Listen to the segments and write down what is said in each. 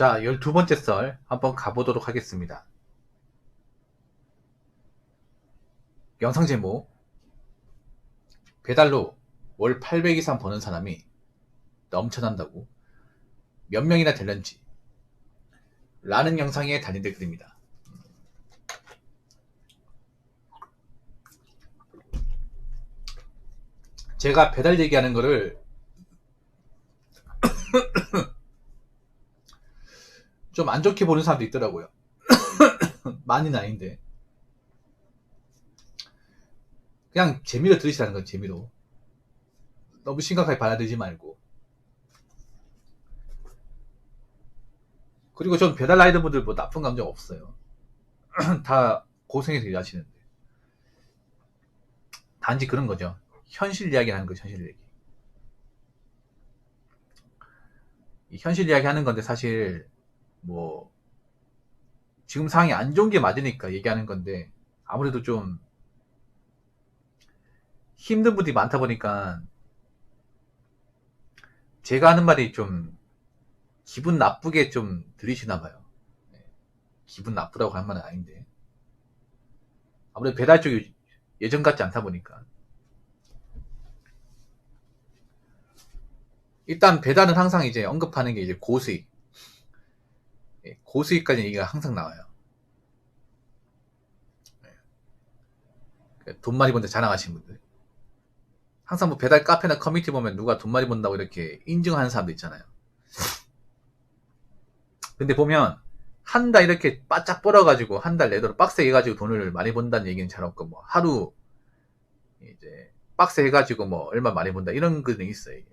자, 12번째 썰 한번 가보도록 하겠습니다. 영상 제목, 배달로 월 800 이상 버는 사람이 넘쳐난다고 몇 명이나 될런지 라는 영상에 달린 댓글입니다. 제가 배달 얘기하는 거를 좀 안 좋게 보는 사람도 있더라고요. 많이는 아닌데 그냥 재미로 들으시라는 건 재미로 너무 심각하게 받아들이지 말고. 그리고 전 배달 라이더 분들 뭐 나쁜 감정 없어요. 다 고생해서 일하시는데 단지 그런 거죠. 현실 이야기 하는 거죠. 현실 얘기. 이 현실 이야기 하는 건데 사실 뭐 지금 상황이 안 좋은 게 맞으니까 얘기하는 건데 아무래도 좀 힘든 분들이 많다 보니까 제가 하는 말이 좀 기분 나쁘게 좀 들리시나 봐요. 기분 나쁘다고 할 말은 아닌데 아무래도 배달 쪽이 예전 같지 않다 보니까 일단 배달은 항상 이제 언급하는 게 이제 고수익, 고수익까지 얘기가 항상 나와요. 돈 많이 번다 자랑하시는 분들 항상 뭐 배달 카페나 커뮤니티 보면 누가 돈 많이 번다고 이렇게 인증하는 사람도 있잖아요. 근데 보면 한 달 이렇게 바짝 벌어가지고 한 달 내도록 빡세 해가지고 돈을 많이 번다는 얘기는 잘 없고 뭐 하루 이제 빡세 해가지고 뭐 얼마 많이 번다 이런 거는 있어요. 이게.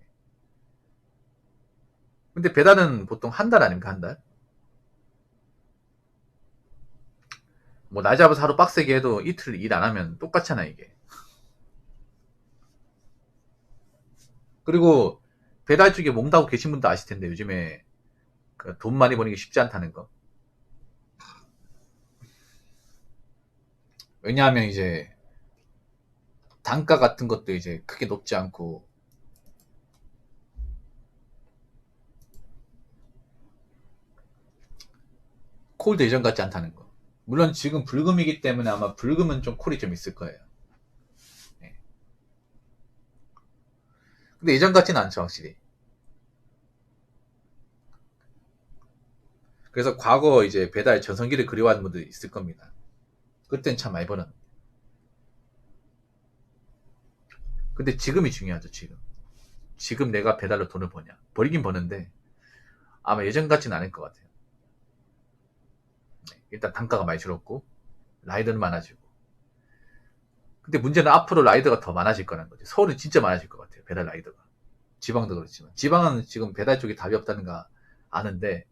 근데 배달은 보통 한 달 아닙니까? 한 달? 뭐 날 잡아서 하루 빡세게 해도 이틀 일 안 하면 똑같잖아 이게. 그리고 배달 쪽에 몽다고 계신 분도 아실 텐데 요즘에 돈 많이 버는 게 쉽지 않다는 거. 왜냐하면 이제 단가 같은 것도 이제 크게 높지 않고 콜도 예전 같지 않다는 거. 물론 지금 불금이기 때문에 아마 불금은 좀 콜이 좀 있을 거예요. 네. 근데 예전 같지는 않죠 확실히. 그래서 과거 이제 배달 전성기를 그리워하는 분들이 있을 겁니다. 그땐 참 많이 벌었는데. 근데 지금이 중요하죠 지금. 지금 내가 배달로 돈을 버냐. 버리긴 버는데 아마 예전 같지는 않을 것 같아요. 네. 일단 단가가 많이 줄었고 라이더는 많아지고. 근데 문제는 앞으로 라이더가 더 많아질 거라는 거죠. 서울은 진짜 많아질 것 같아요 배달 라이더가. 지방도 그렇지만 지방은 지금 배달 쪽에 답이 없다는 거 아는데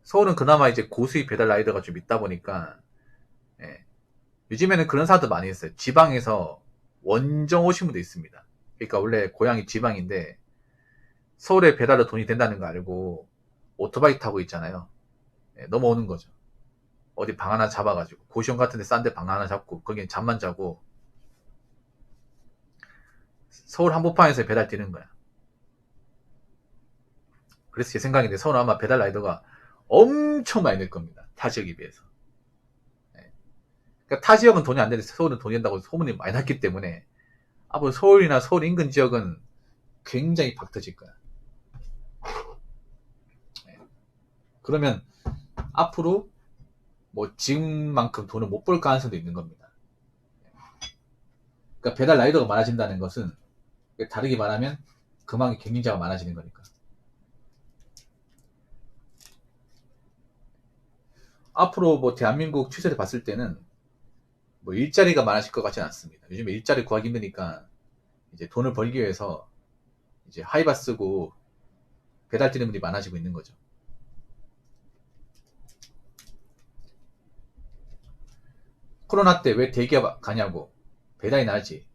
서울은 그나마 이제 고수익 배달 라이더가 좀 있다 보니까 예. 요즘에는 그런 사람도 많이 있어요. 지방에서 원정 오신 분도 있습니다. 그러니까 원래 고향이 지방인데 서울에 배달로 돈이 된다는 거 알고 오토바이 타고 있잖아요. 예, 넘어오는 거죠. 어디 방 하나 잡아가지고 고시원 같은데 싼데 방 하나 잡고 거기에 잠만 자고 서울 한복판에서 배달 뛰는 거야. 그래서 제 생각인데 서울 아마 배달 라이더가 엄청 많이 낼 겁니다. 타 지역에 비해서. 예. 그러니까 타 지역은 돈이 안 되는데 서울은 돈이 된다고 소문이 많이 났기 때문에 앞으로 서울이나 서울 인근 지역은 굉장히 박 터질 거야. 예. 그러면 앞으로 뭐 지금만큼 돈을 못 벌 가능성도 있는 겁니다. 그러니까 배달 라이더가 많아진다는 것은 다르게 말하면 그만큼 경쟁자가 많아지는 거니까. 앞으로 뭐 대한민국 추세를 봤을 때는 뭐 일자리가 많아질 것 같지는 않습니다. 요즘에 일자리 구하기 힘드니까 이제 돈을 벌기 위해서 이제 하이바 쓰고 배달 뛰는 분들이 많아지고 있는 거죠. 코로나 때 왜 대기업 가냐고 배달이 나지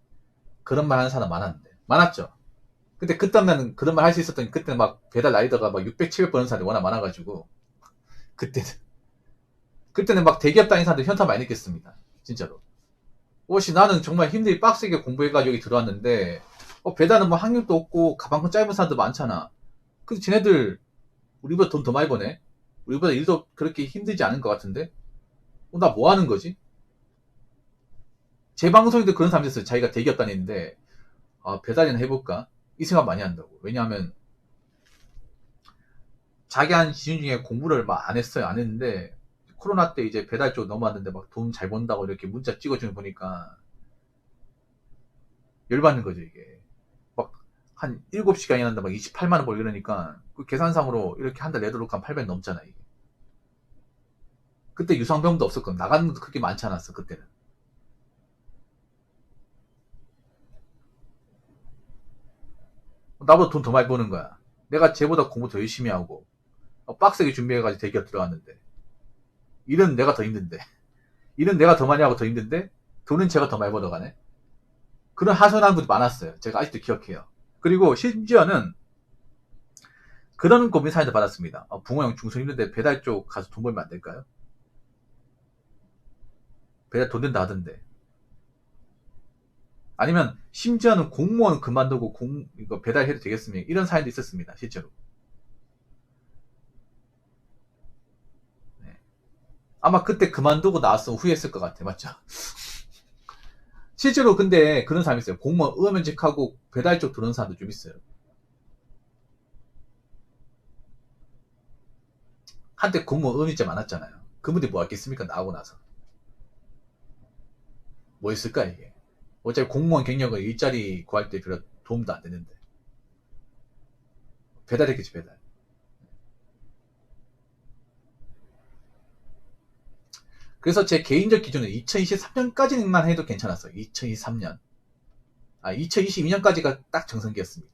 그런 말 하는 사람 많았는데 많았죠. 근데 그때는 그런 말 할 수 있었던 그때는 막 배달 라이더가 막 600, 700 버는 사람이 워낙 많아가지고 그때는 막 대기업 다니는 사람들 현타 많이 느꼈습니다. 진짜로. 오씨 나는 정말 힘들게 빡세게 공부해가지고 여기 들어왔는데 배달은 뭐 학력도 없고 가방 끈 짧은 사람도 많잖아. 근데 쟤네들 우리보다 돈 더 많이 버네. 우리보다 일도 그렇게 힘들지 않은 것 같은데 나 뭐 하는 거지? 제 방송에도 그런 사람이 있어요. 자기가 대기업 다니는데 배달이나 해볼까? 이 생각 많이 한다고. 왜냐하면 자기 한 시즌 중에 공부를 막 안 했어요. 안 했는데 코로나 때 이제 배달 쪽 넘어왔는데 막 돈 잘 번다고 이렇게 문자 찍어주는 거 보니까 열받는 거죠, 이게. 막 한 7시간 일하는데 막 28만 원 벌고 이러니까 그 계산상으로 이렇게 한 달 내도록 한 800 넘잖아, 이게. 그때 유상병도 없었거든. 나가는 것도 그렇게 많지 않았어, 그때는. 나보다 돈 더 많이 버는 거야. 내가 쟤보다 공부 더 열심히 하고 빡세게 준비해가지고 대기업 들어갔는데 일은 내가 더 힘든데 일은 내가 더 많이 하고 더 힘든데 돈은 제가 더 많이 벌어가네. 그런 하소연하는 분이 많았어요. 제가 아직도 기억해요. 그리고 심지어는 그런 고민 사연도 받았습니다. 붕어형 중소 힘든데 배달 쪽 가서 돈 벌면 안 될까요? 배달 돈 된다 하던데. 아니면 심지어는 공무원 그만두고 이거 배달해도 되겠습니까? 이런 사연도 있었습니다. 실제로. 네. 아마 그때 그만두고 나왔으면 후회했을 것 같아. 맞죠? 실제로 근데 그런 사람이 있어요. 공무원 의원면직하고 배달 쪽 들어오는 사람도 좀 있어요. 한때 공무원 의원직자 많았잖아요. 그분들이 뭐 했겠습니까? 나오고 나서. 뭐 했을까 이게. 어차피 공무원 경력은 일자리 구할 때 별로 도움도 안 되는데. 배달했겠지, 배달. 그래서 제 개인적 기준은 2023년까지만 해도 괜찮았어요. 2023년. 2022년까지가 딱 정성기였습니다.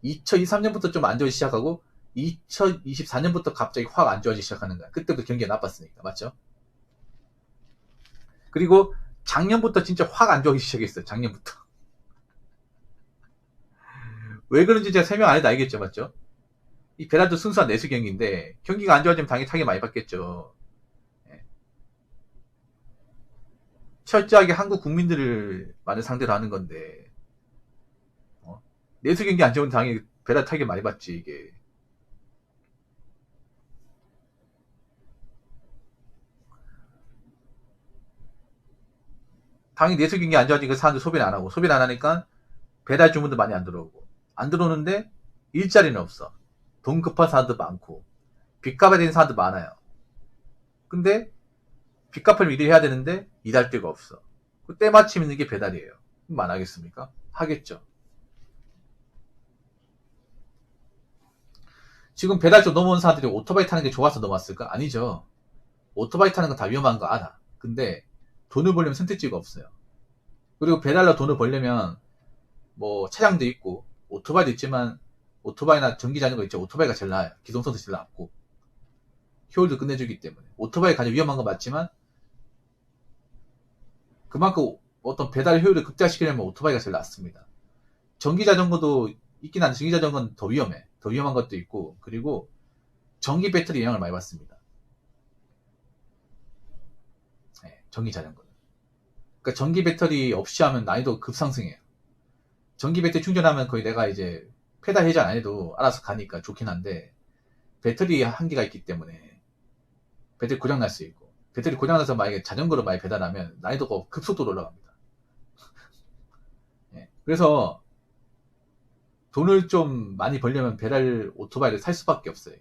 2023년부터 좀 안 좋아지기 시작하고 2024년부터 갑자기 확 안 좋아지기 시작하는 거야. 그때부터 경기가 나빴으니까. 맞죠? 그리고 작년부터 진짜 확 안 좋아지기 시작했어요. 작년부터. 왜 그런지 제가 설명 안 해도 알겠죠. 맞죠? 이 배달도 순수한 내수 경기인데 경기가 안 좋아지면 당연히 타격 많이 받겠죠. 예. 철저하게 한국 국민들을 많은 상대로 하는 건데 내수 경기 안 좋으면 당연히 배달 타격 많이 받지 이게. 당연히 내수 경기 안 좋아지니까 사람들 소비를 안 하고 소비를 안 하니까 배달 주문도 많이 안 들어오고 안 들어오는데 일자리는 없어. 돈 급한 사람도 많고 빚 갚아야 되는 사람도 많아요. 근데 빚 갚을 일을 해야 되는데 일할 데가 없어. 때마침 있는 게 배달이에요. 그럼 안 하겠습니까? 하겠죠. 지금 배달 쪽 넘어온 사람들이 오토바이 타는 게 좋아서 넘어왔을까? 아니죠. 오토바이 타는 건 다 위험한 거 알아. 근데 돈을 벌려면 선택지가 없어요. 그리고 배달로 돈을 벌려면 뭐 차량도 있고 오토바이도 있지만 오토바이나 전기 자전거 있죠. 오토바이가 제일 나아요. 기동성도 제일 낮고 효율도 끝내주기 때문에 오토바이 가장 위험한 건 맞지만 그만큼 어떤 배달 효율을 극대화시키려면 오토바이가 제일 낫습니다. 전기 자전거도 있긴 한데 전기 자전거는 더 위험해. 더 위험한 것도 있고 그리고 전기 배터리 영향을 많이 받습니다. 네, 전기 자전거는. 그러니까 전기 배터리 없이 하면 난이도 급상승해요. 전기 배터리 충전하면 거의 내가 이제 페달 회전 안 해도 알아서 가니까 좋긴 한데 배터리 한계가 있기 때문에 배터리 고장 날 수 있고 배터리 고장 나서 만약에 자전거로 많이 배달하면 난이도가 급속도로 올라갑니다. 예, 그래서 돈을 좀 많이 벌려면 배달 오토바이를 살 수밖에 없어요.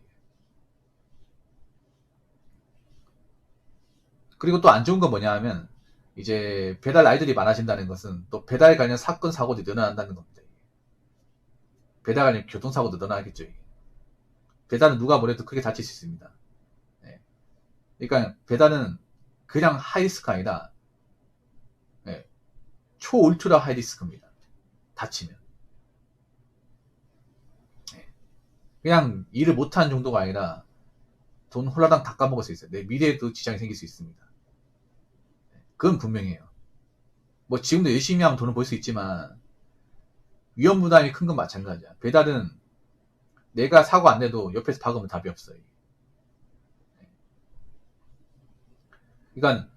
그리고 또 안 좋은 건 뭐냐 하면 이제 배달 라이들이 많아진다는 것은 또 배달 관련 사건 사고도 늘어난다는 겁니다. 배달 관련 교통사고도 늘어나겠죠. 배달은 누가 뭐래도 크게 다칠 수 있습니다. 네. 그러니까 배달은 그냥 하이리스크 아니라 네. 초울트라 하이리스크입니다. 다치면. 네. 그냥 일을 못하는 정도가 아니라 돈 홀라당 다 까먹을 수 있어요. 내 미래에도 지장이 생길 수 있습니다. 그건 분명해요. 뭐 지금도 열심히 하면 돈을 벌 수 있지만 위험 부담이 큰 건 마찬가지야. 배달은 내가 사고 안 내도 옆에서 박으면 답이 없어요. 그러니까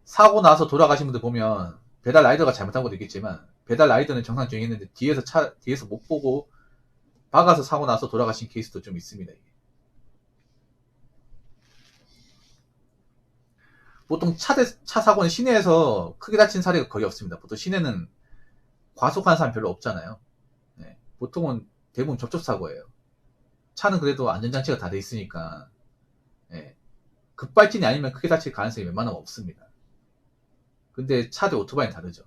사고 나서 돌아가신 분들 보면 배달 라이더가 잘못한 것도 있겠지만 배달 라이더는 정상 주행했는데 뒤에서 못 보고 박아서 사고 나서 돌아가신 케이스도 좀 있습니다. 이게. 보통 차 사고는 시내에서 크게 다친 사례가 거의 없습니다. 보통 시내는 과속하는 사람 별로 없잖아요. 네. 보통은 대부분 접촉사고예요. 차는 그래도 안전장치가 다 돼 있으니까 네. 급발진이 아니면 크게 다칠 가능성이 웬만하면 없습니다. 근데 차 대 오토바이는 다르죠.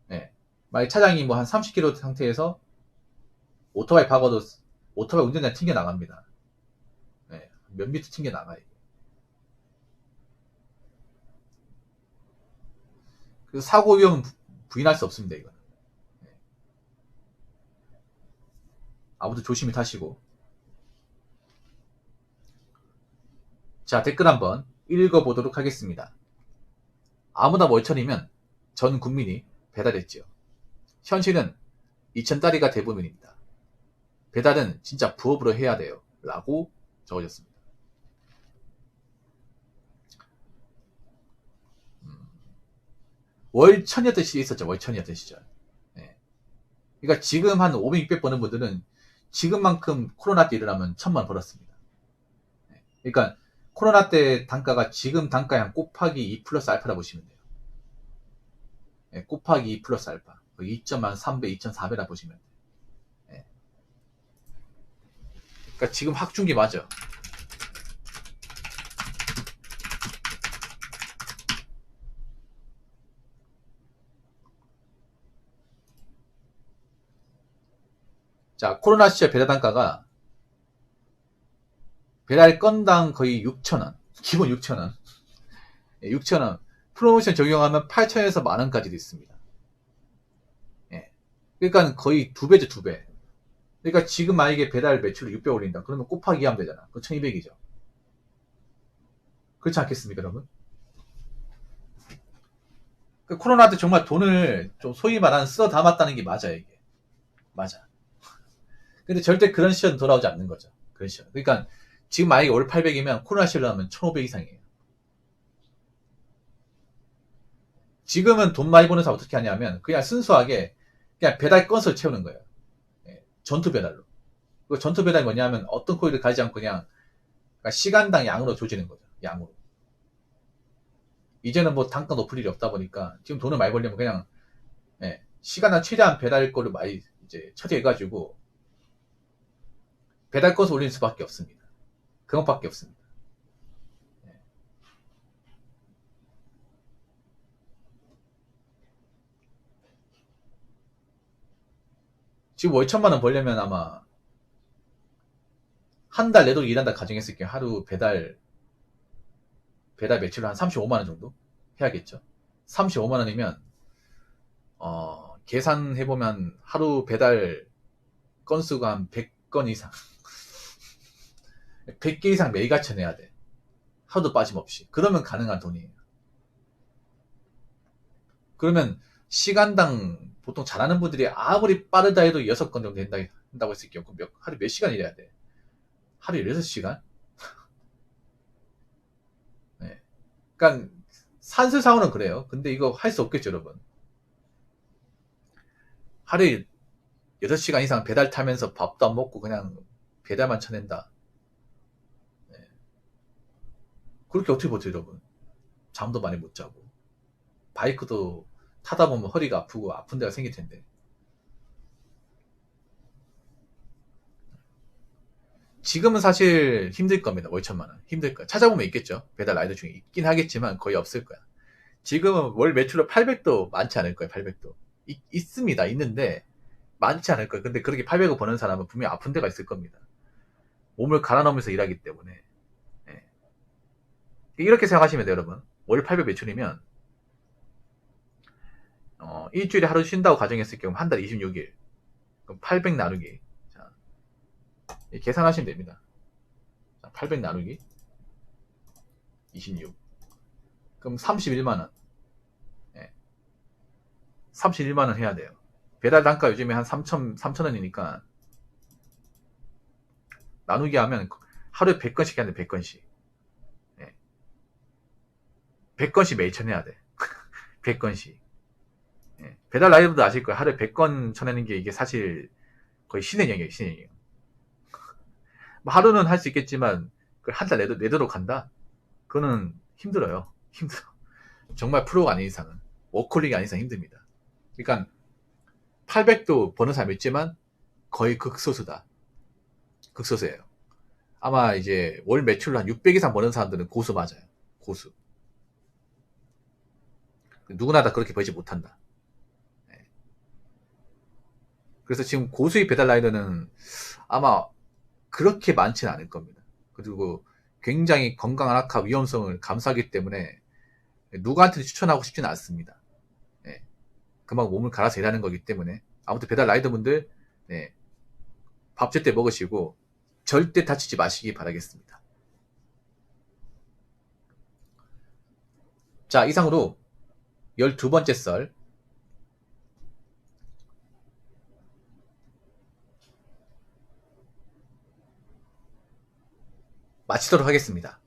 네. 만약 차량이 뭐 한 30km 상태에서 오토바이 박아도 오토바이 운전자 튕겨 나갑니다. 네. 몇 미터 튕겨 나가요. 그래서 사고 위험은 부인할 수 없습니다. 이거는. 네. 아무튼 조심히 타시고. 자, 댓글 한번 읽어보도록 하겠습니다. 아무나 월천이면 전 국민이 배달했지요. 현실은 2,000달이가 대부분입니다. 배달은 진짜 부업으로 해야 돼요. 라고 적어졌습니다. 월천이었던 시절이 있었죠. 월천이었던 시절. 네. 그러니까 지금 한 500, 600 버는 분들은 지금만큼 코로나 때 일어나면 1,000만 벌었습니다. 네. 그러니까 코로나 때 단가가 지금 단가의 한 곱하기 2 플러스 알파라 보시면 돼요. 네. 곱하기 2 플러스 알파. 2.3배, 2.4배라 보시면 돼요. 네. 그러니까 지금 확중기 맞아. 자, 코로나 시절 배달 단가가 배달 건당 거의 6,000원. 기본 6,000원. 6,000원. 프로모션 적용하면 8,000원에서 만원까지도 있습니다. 예. 그러니까 거의 2배죠, 2배. 그러니까 지금 만약에 배달 매출을 600 올린다. 그러면 곱하기 하면 되잖아. 그 1200이죠. 그렇지 않겠습니까, 여러분? 그 코로나 때 정말 돈을 좀 소위 말하는 써 담았다는 게 맞아요, 이게. 맞아. 근데 절대 그런 시절은 돌아오지 않는 거죠. 그런 시절. 그러니까 지금 만약에 월 800이면 코로나 시절로 하면 1,500 이상이에요. 지금은 돈 많이 버는 사람 어떻게 하냐면 그냥 순수하게 그냥 배달 건수를 채우는 거예요. 예, 전투 배달로. 그 전투 배달이 뭐냐면 어떤 코드를 가지 않고 그냥 시간당 양으로 조지는 거죠. 양으로. 이제는 뭐 단가 높을 일이 없다 보니까 지금 돈을 많이 벌려면 그냥 예, 시간당 최대한 배달 거를 많이 이제 처리해가지고 배달 건수 올리는 수밖에 없습니다. 그것밖에 없습니다. 예. 지금 월 1,000만 원 벌려면 아마 한 달 내도 일한다 가정했을 게 하루 배달 매출을 한 35만 원 정도 해야겠죠. 35만 원이면 계산해보면 하루 배달 건수가 한 100건 이상 100개 이상 매일같이 내야 돼. 하루도 빠짐없이. 그러면 가능한 돈이에요. 그러면 시간당 보통 잘하는 분들이 아무리 빠르다 해도 6건 정도 된다고 했을 경우 하루 몇 시간 일해야 돼? 하루에 6시간? 네. 그러니까 산술상으로는 그래요. 근데 이거 할 수 없겠죠, 여러분. 하루에 6시간 이상 배달 타면서 밥도 안 먹고 그냥 배달만 쳐낸다. 네. 그렇게 어떻게 버텨요, 여러분? 잠도 많이 못 자고. 바이크도 타다 보면 허리가 아프고 아픈 데가 생길 텐데. 지금은 사실 힘들 겁니다. 월 1,000만 원. 힘들 거야. 찾아보면 있겠죠. 배달 라이더 중에 있긴 하겠지만 거의 없을 거야. 지금은 월 매출로 800도 많지 않을 거예요. 800도. 있습니다. 있는데 많지 않을 거예요. 근데 그렇게 800을 버는 사람은 분명히 아픈 데가 있을 겁니다. 몸을 갈아 넣으면서 일하기 때문에. 네. 이렇게 생각하시면 돼요, 여러분. 월 800 매출이면 일주일에 하루 쉰다고 가정했을 경우 한 달 26일. 그럼 800 나누기. 자, 계산하시면 됩니다. 자, 800 나누기 26. 그럼 31만원. 네. 31만원 해야 돼요. 배달 단가 요즘에 한 3,000원이니까 나누기 하면 하루에 100건씩 해야 돼, 100건씩. 네. 100건씩 매일 쳐내야 돼. 100건씩. 네. 배달 라이더도 아실 거예요. 하루에 100건 쳐내는 게 이게 사실 거의 신의 영역이에요, 신의 영역. 뭐 하루는 할 수 있겠지만, 그걸 한 달 내도록 한다? 그거는 힘들어요. 힘들어. 정말 프로가 아닌 이상은. 워커홀릭이 아닌 이상 힘듭니다. 그러니까, 800도 버는 사람이 있지만, 거의 극소수다. 극소수예요. 아마 이제 월 매출로 한 600 이상 버는 사람들은 고수 맞아요. 고수. 누구나 다 그렇게 벌지 못한다. 네. 그래서 지금 고수익 배달 라이더는 아마 그렇게 많지는 않을 겁니다. 그리고 굉장히 건강한 악화 위험성을 감수하기 때문에 누구한테도 추천하고 싶지는 않습니다. 네. 그만큼 몸을 갈아서 일하는 거기 때문에 아무튼 배달 라이더분들 네. 밥 제때 먹으시고 절대 다치지 마시기 바라겠습니다. 자, 이상으로 12번째 썰 마치도록 하겠습니다.